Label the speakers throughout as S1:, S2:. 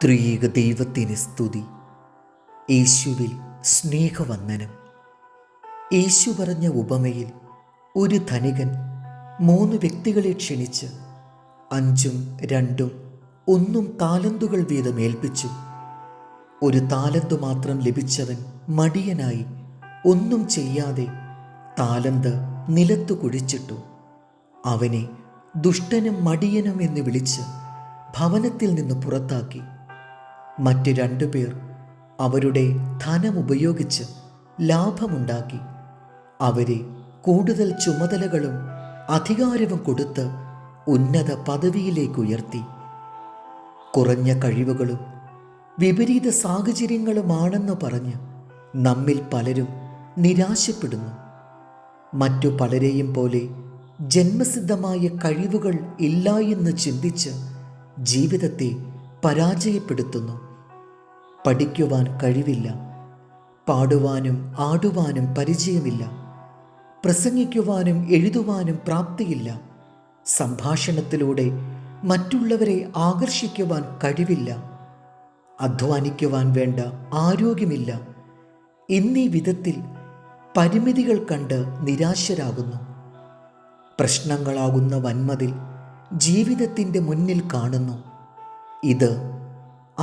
S1: ത്രിയേക ദൈവത്തിന് സ്തുതി. യേശുവിൽ സ്നേഹവന്ദനം. യേശു പറഞ്ഞ ഉപമയിൽ ഒരു ധനികൻ 3 വ്യക്തികളെ ക്ഷണിച്ച് 5ഉം 2ഉം 1 താലന്തുകൾ വീതം ഏൽപ്പിച്ചു. 1 താലന്ത് മാത്രം ലഭിച്ചവൻ മടിയനായി ഒന്നും ചെയ്യാതെ താലന്ത് നിലത്തു കുഴിച്ചിട്ടു. അവനെ ദുഷ്ടനും മടിയനും എന്ന് വിളിച്ച് ഭവനത്തിൽ നിന്ന് പുറത്താക്കി. മറ്റ് 2 പേർ അവരുടെ ധനം ഉപയോഗിച്ച് ലാഭമുണ്ടാക്കി. അവരെ കൂടുതൽ ചുമതലകളും അധികാരവും കൊടുത്ത് ഉന്നത പദവിയിലേക്ക് ഉയർത്തി. കുറഞ്ഞ കഴിവുകളും വിപരീത സാഹചര്യങ്ങളുമാണെന്ന് പറഞ്ഞ് നമ്മിൽ പലരും നിരാശപ്പെടുന്നു. മറ്റു പലരെയും പോലെ ജന്മസിദ്ധമായ കഴിവുകൾ ഇല്ല എന്ന് ചിന്തിച്ച് ജീവിതത്തെ പരാജയപ്പെടുത്തുന്നു. പഠിക്കുവാൻ കഴിവില്ല, പാടുവാനും ആടുവാനും പരിചയമില്ല, പ്രസംഗിക്കുവാനും എഴുതുവാനും പ്രാപ്തിയില്ല, സംഭാഷണത്തിലൂടെ മറ്റുള്ളവരെ ആകർഷിക്കുവാൻ കഴിവില്ല, അധ്വാനിക്കുവാൻ വേണ്ട ആരോഗ്യമില്ല എന്നീ വിധത്തിൽ പരിമിതികൾ കണ്ട് നിരാശരാകുന്നു. പ്രശ്നങ്ങളാകുന്ന വന്മതിൽ ജീവിതത്തിൻ്റെ മുന്നിൽ കാണുന്നു. ഇത്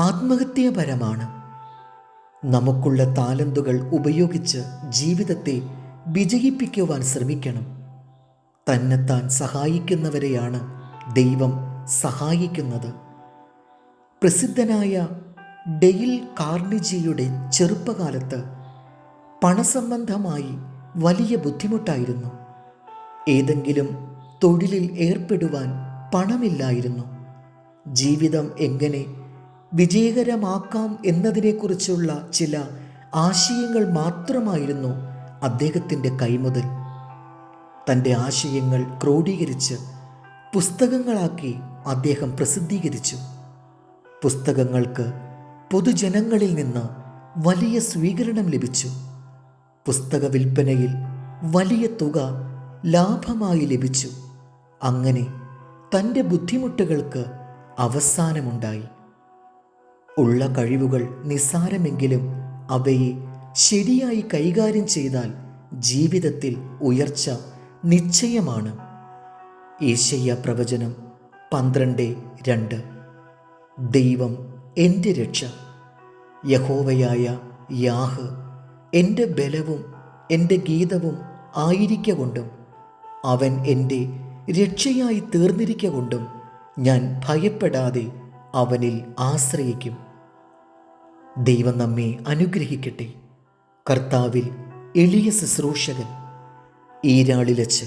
S1: ആത്മഹത്യാപരമാണ്. നമുക്കുള്ള താലന്തുകൾ ഉപയോഗിച്ച് ജീവിതത്തെ വിജയിപ്പിക്കുവാൻ ശ്രമിക്കണം. തന്നെത്താൻ സഹായിക്കുന്നവരെയാണ് ദൈവം സഹായിക്കുന്നത്. പ്രസിദ്ധനായ ഡെയിൽ കാർണിജിയുടെ ചെറുപ്പകാലത്ത് പണസംബന്ധമായി വലിയ ബുദ്ധിമുട്ടായിരുന്നു. ഏതെങ്കിലും തൊഴിലിൽ ഏർപ്പെടുവാൻ പണമില്ലായിരുന്നു. ജീവിതം എങ്ങനെ വിജയകരമാക്കാം എന്നതിനെക്കുറിച്ചുള്ള ചില ആശയങ്ങൾ മാത്രമായിരുന്നു അദ്ദേഹത്തിൻ്റെ കൈമുതൽ. തൻ്റെ ആശയങ്ങൾ ക്രോഡീകരിച്ച് പുസ്തകങ്ങളാക്കി അദ്ദേഹം പ്രസിദ്ധീകരിച്ചു. പുസ്തകങ്ങൾക്ക് പൊതുജനങ്ങളിൽ നിന്ന് വലിയ സ്വീകരണം ലഭിച്ചു. പുസ്തക വിൽപ്പനയിൽ വലിയ തുക ലാഭമായി ലഭിച്ചു. അങ്ങനെ തൻ്റെ ബുദ്ധിമുട്ടുകൾക്ക് അവസാനമുണ്ടായി. ഉള്ള കഴിവുകൾ നിസ്സാരമെങ്കിലും അവയെ ശരിയായി കൈകാര്യം ചെയ്താൽ ജീവിതത്തിൽ ഉയർച്ച നിശ്ചയമാണ്. യെശയ്യാ പ്രവചനം 12:2. ദൈവം എൻ്റെ രക്ഷ, യഹോവയായ യാഹ് എൻ്റെ ബലവും എൻ്റെ ഗീതവും ആയിരിക്കൊണ്ടും അവൻ എൻ്റെ രക്ഷയായി തീർന്നിരിക്കൊണ്ടും ഞാൻ ഭയപ്പെടാതെ അവനിൽ ആശ്രയിക്കും. ദൈവം നമ്മെ അനുഗ്രഹിക്കട്ടെ. കർത്താവിൽ എളിയ ശുശ്രൂഷകൻ ഈരാളിലച്ച്